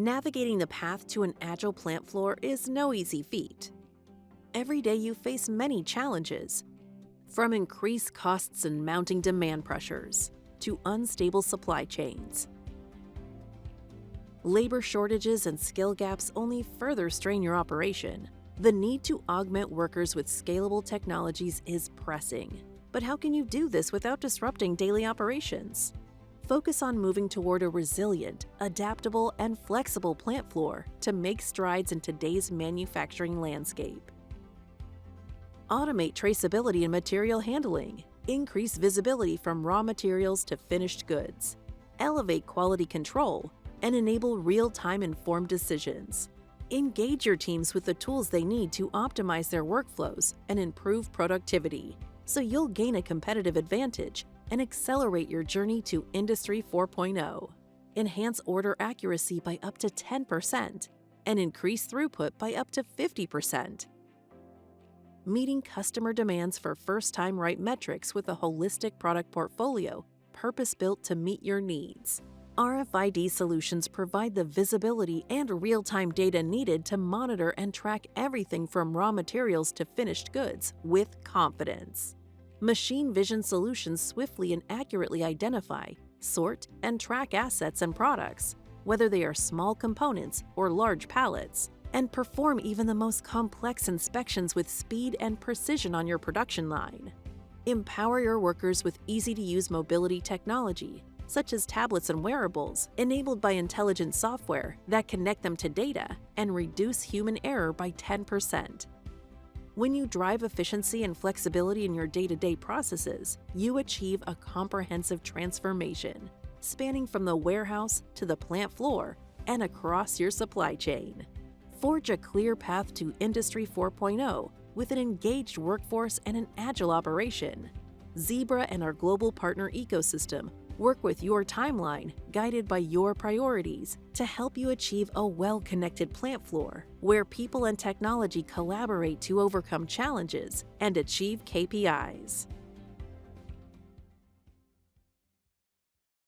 Navigating the path to an agile plant floor is no easy feat. Every day you face many challenges, from increased costs and mounting demand pressures to unstable supply chains. Labor shortages and skill gaps only further strain your operation. The need to augment workers with scalable technologies is pressing. But how can you do this without disrupting daily operations? Focus on moving toward a resilient, adaptable, and flexible plant floor to make strides in today's manufacturing landscape. Automate traceability and material handling. Increase visibility from raw materials to finished goods. Elevate quality control and enable real-time informed decisions. Engage your teams with the tools they need to optimize their workflows and improve productivity, so you'll gain a competitive advantage and accelerate your journey to Industry 4.0. Enhance order accuracy by up to 10% and increase throughput by up to 50%. Meeting customer demands for first-time right metrics with a holistic product portfolio purpose-built to meet your needs. RFID solutions provide the visibility and real-time data needed to monitor and track everything from raw materials to finished goods with confidence. Machine vision solutions swiftly and accurately identify, sort, and track assets and products, whether they are small components or large pallets, and perform even the most complex inspections with speed and precision on your production line. Empower your workers with easy-to-use mobility technology, such as tablets and wearables, enabled by intelligent software that connect them to data and reduce human error by 10%. When you drive efficiency and flexibility in your day-to-day processes, you achieve a comprehensive transformation, spanning from the warehouse to the plant floor and across your supply chain. Forge a clear path to Industry 4.0 with an engaged workforce and an agile operation. Zebra and our global partner ecosystem work with your timeline, guided by your priorities, to help you achieve a well-connected plant floor where people and technology collaborate to overcome challenges and achieve KPIs.